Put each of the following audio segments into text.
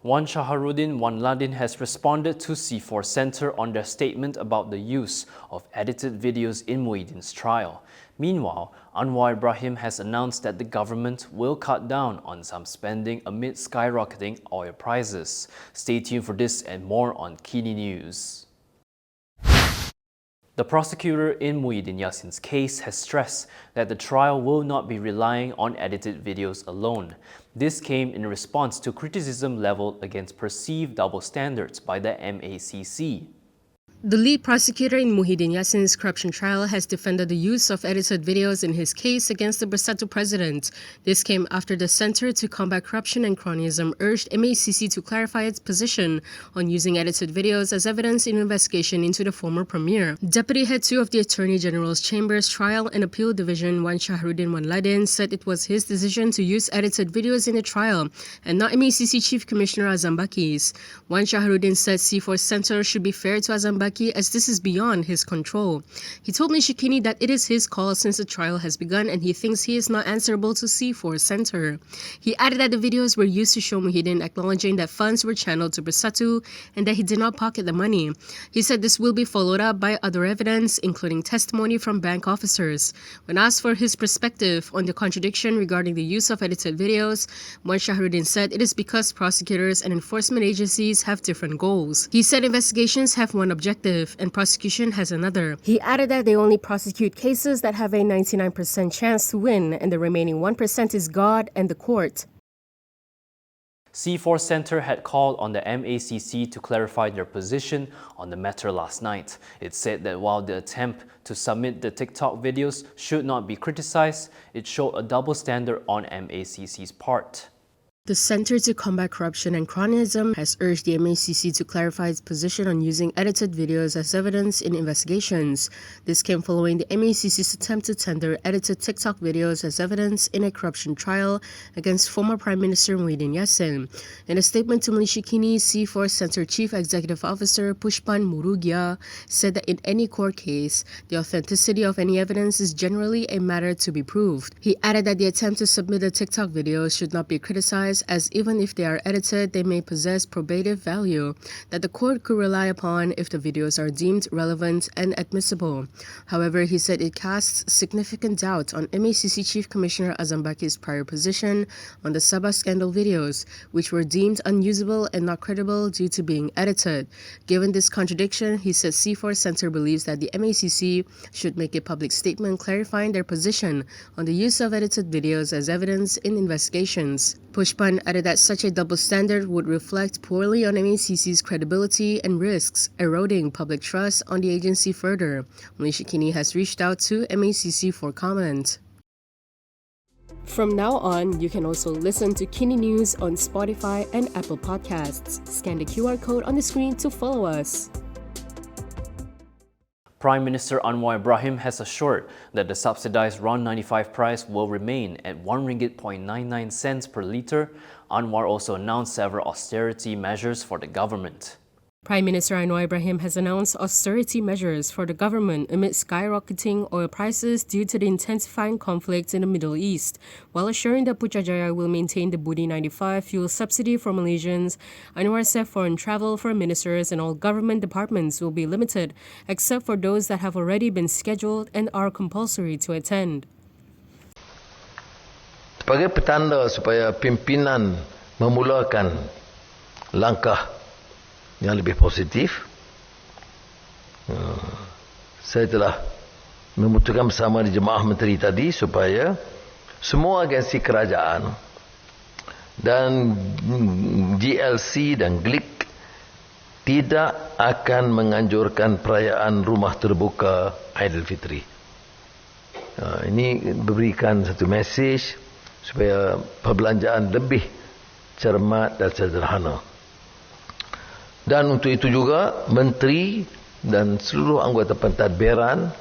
Wan Shaharuddin Wan Ladin has responded to C4 Centre on their statement about the use of edited videos in Muidin's trial. Meanwhile, Anwar Ibrahim has announced that the government will cut down on some spending amid skyrocketing oil prices. Stay tuned for this and more on KiniNews. The prosecutor in Muhyiddin Yassin's case has stressed that the trial will not be relying on edited videos alone. This came in response to criticism leveled against perceived double standards by the MACC. The lead prosecutor in Muhyiddin Yassin's corruption trial has defended the use of edited videos in his case against the Bersatu president. This came after the Center to Combat Corruption and Cronyism urged MACC to clarify its position on using edited videos as evidence in investigation into the former premier. Deputy Head 2 of the Attorney General's Chamber's Trial and Appeal Division, Wan Shaharuddin Wan Ladin, said it was his decision to use edited videos in the trial and not MACC Chief Commissioner Azam. Wan Shaharuddin said C4 Center should be fair to Azam as this is beyond his control. He told Mishikini that it is his call since the trial has begun and he thinks he is not answerable to C4 Center. He added that the videos were used to show Muhyiddin acknowledging that funds were channeled to Bersatu and that he did not pocket the money. He said this will be followed up by other evidence, including testimony from bank officers. When asked for his perspective on the contradiction regarding the use of edited videos, Wan Shaharuddin said it is because prosecutors and enforcement agencies have different goals. He said investigations have one objective and prosecution has another. He added that they only prosecute cases that have a 99% chance to win and the remaining 1% is God and the court. C4 Center had called on the MACC to clarify their position on the matter last night. It said that while the attempt to submit the TikTok videos should not be criticized, it showed a double standard on MACC's part. The Center to Combat Corruption and Cronyism has urged the MACC to clarify its position on using edited videos as evidence in investigations. This came following the MACC's attempt to tender edited TikTok videos as evidence in a corruption trial against former Prime Minister Muhyiddin Yassin. In a statement to Mlishikini, C4 Center Chief Executive Officer Pushpan Murugia said that in any court case, the authenticity of any evidence is generally a matter to be proved. He added that the attempt to submit the TikTok videos should not be criticized, as even if they are edited, they may possess probative value that the court could rely upon if the videos are deemed relevant and admissible. However, he said it casts significant doubt on MACC Chief Commissioner Azam's prior position on the Sabah scandal videos, which were deemed unusable and not credible due to being edited. Given this contradiction, he said C4 Center believes that the MACC should make a public statement clarifying their position on the use of edited videos as evidence in investigations. Pushpan added that such a double standard would reflect poorly on MACC's credibility and risks eroding public trust on the agency further. Mlishikini has reached out to MACC for comment. From now on, you can also listen to KiniNews on Spotify and Apple Podcasts. Scan the QR code on the screen to follow us. Prime Minister Anwar Ibrahim has assured that the subsidized RON 95 price will remain at RM1.99 per litre. Anwar also announced several austerity measures for the government. Prime Minister Anwar Ibrahim has announced austerity measures for the government amid skyrocketing oil prices due to the intensifying conflict in the Middle East. While assuring that Putrajaya will maintain the Budi 95 fuel subsidy for Malaysians, Anwar said foreign travel for ministers and all government departments will be limited, except for those that have already been scheduled and are compulsory to attend. Sebagai petanda supaya pimpinan memulakan langkah yang lebih positif, saya telah memutuskan bersama di Jemaah Menteri tadi supaya semua agensi kerajaan dan GLC dan GLIC tidak akan menganjurkan perayaan rumah terbuka Aidilfitri. Ini memberikan satu mesej supaya perbelanjaan lebih cermat dan sederhana. Dan untuk itu juga menteri dan seluruh anggota pentadbiran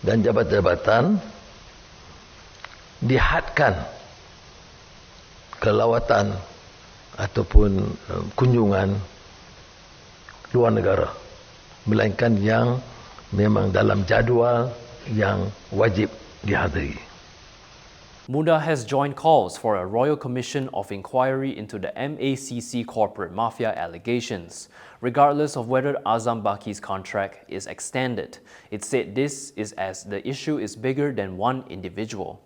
dan jabatan-jabatan dihadkan ke lawatan ataupun kunjungan luar negara, melainkan yang memang dalam jadual yang wajib dihadiri. Muda has joined calls for a royal commission of inquiry into the MACC corporate mafia allegations, regardless of whether Azam Baki's contract is extended. It said this is as the issue is bigger than one individual.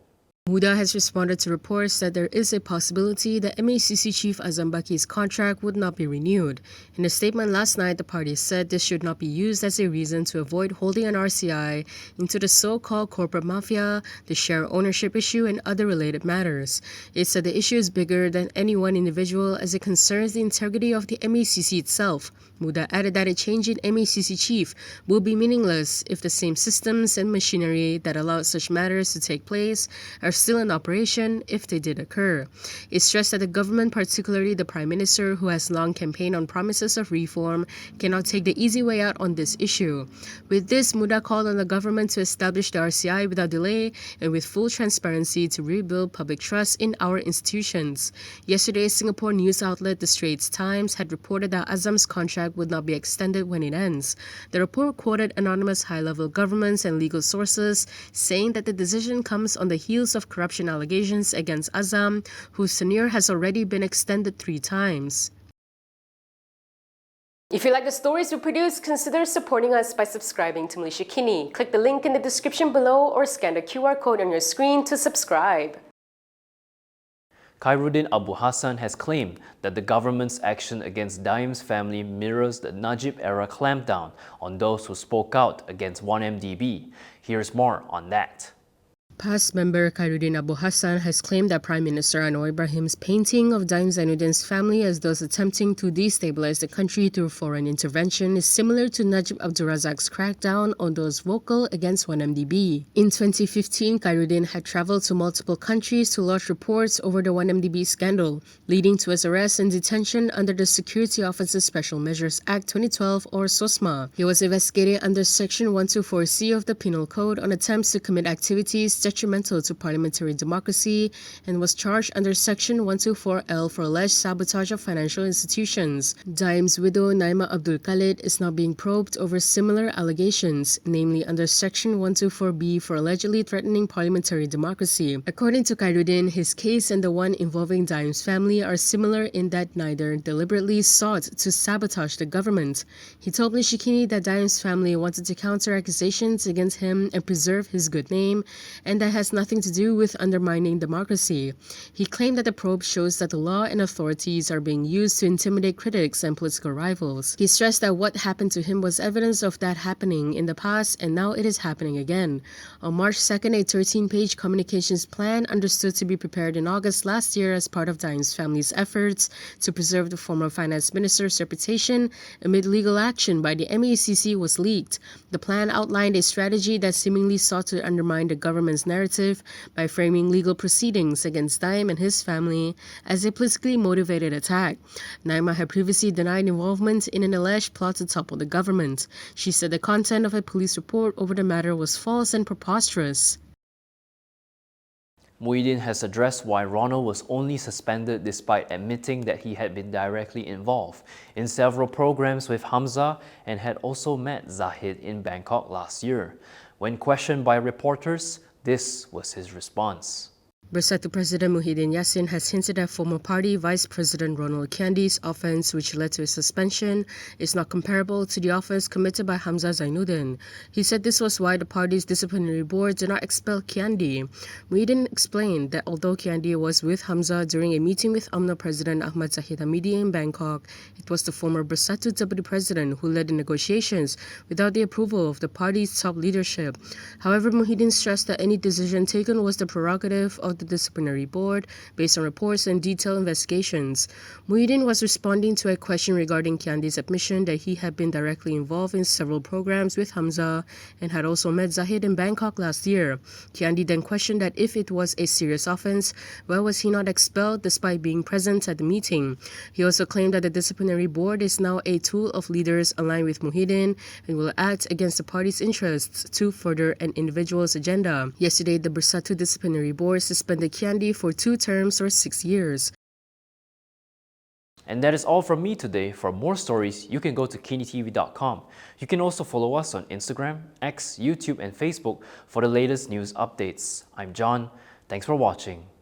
Muda has responded to reports that there is a possibility that MACC chief Azam Baki's contract would not be renewed. In a statement last night, the party said this should not be used as a reason to avoid holding an RCI into the so-called corporate mafia, the share ownership issue, and other related matters. It said the issue is bigger than any one individual as it concerns the integrity of the MACC itself. Muda added that a change in MACC chief will be meaningless if the same systems and machinery that allowed such matters to take place are still in operation if they did occur. It stressed that the government, particularly the Prime Minister, who has long campaigned on promises of reform, cannot take the easy way out on this issue. With this, Muda called on the government to establish the RCI without delay and with full transparency to rebuild public trust in our institutions. Yesterday, Singapore news outlet The Straits Times had reported that Azam's contract would not be extended when it ends. The report quoted anonymous high-level governments and legal sources, saying that the decision comes on the heels of corruption allegations against Azam, whose tenure has already been extended 3 times. If you like the stories we produce, consider supporting us by subscribing to Malaysia Kini. Click the link in the description below or scan the QR code on your screen to subscribe. Khairuddin Abu Hassan has claimed that the government's action against Daim's family mirrors the Najib-era clampdown on those who spoke out against 1MDB. Here's more on that. Past member Khairuddin Abu Hassan has claimed that Prime Minister Anwar Ibrahim's painting of Daim Zainuddin's family as those attempting to destabilize the country through foreign intervention is similar to Najib Abdul Razak's crackdown on those vocal against 1MDB. In 2015, Khairuddin had travelled to multiple countries to lodge reports over the 1MDB scandal, leading to his arrest and detention under the Security Officers Special Measures Act 2012 or SOSMA. He was investigated under Section 124C of the Penal Code on attempts to commit activities detrimental to parliamentary democracy and was charged under Section 124L for alleged sabotage of financial institutions. Daim's widow Naima Abdul Khalid is now being probed over similar allegations, namely under Section 124B for allegedly threatening parliamentary democracy. According to Khairuddin, his case and the one involving Daim's family are similar in that neither deliberately sought to sabotage the government. He told Malaysia Kini that Daim's family wanted to counter accusations against him and preserve his good name, and that has nothing to do with undermining democracy. He claimed that the probe shows that the law and authorities are being used to intimidate critics and political rivals. He stressed that what happened to him was evidence of that happening in the past and now it is happening again. On March 2nd, a 13-page communications plan understood to be prepared in August last year as part of Daim's family's efforts to preserve the former finance minister's reputation amid legal action by the MACC was leaked. The plan outlined a strategy that seemingly sought to undermine the government's narrative by framing legal proceedings against Daim and his family as a politically motivated attack. Naima had previously denied involvement in an alleged plot to topple the government. She said the content of a police report over the matter was false and preposterous. Muidin has addressed why Ronald was only suspended despite admitting that he had been directly involved in several programs with Hamza and had also met Zahid in Bangkok last year. When questioned by reporters, this was his response. Bersatu President Muhyiddin Yassin has hinted that former party Vice President Ronald Kiandi's offence, which led to his suspension, is not comparable to the offence committed by Hamza Zainuddin. He said this was why the party's disciplinary board did not expel Kiandi. Muidin explained that although Kiandi was with Hamza during a meeting with UMNO President Ahmad Zahid Hamidi in Bangkok, it was the former Bersatu Deputy President who led the negotiations without the approval of the party's top leadership. However, Muhyiddin stressed that any decision taken was the prerogative of the disciplinary board based on reports and detailed investigations. Muidin was responding to a question regarding Kiandi's admission that he had been directly involved in several programs with Hamza and had also met Zahid in Bangkok last year. Kiandi then questioned that if it was a serious offence, why was he not expelled despite being present at the meeting? He also claimed that the disciplinary board is now a tool of leaders aligned with Muhyiddin and will act against the party's interests to further an individual's agenda. Yesterday, the Bersatu disciplinary board suspended Kiandi for 2 terms or 6 years. And that is all from me today. For more stories, you can go to Kinitv.com. You can also follow us on Instagram, X, YouTube, and Facebook for the latest news updates. I'm John. Thanks for watching.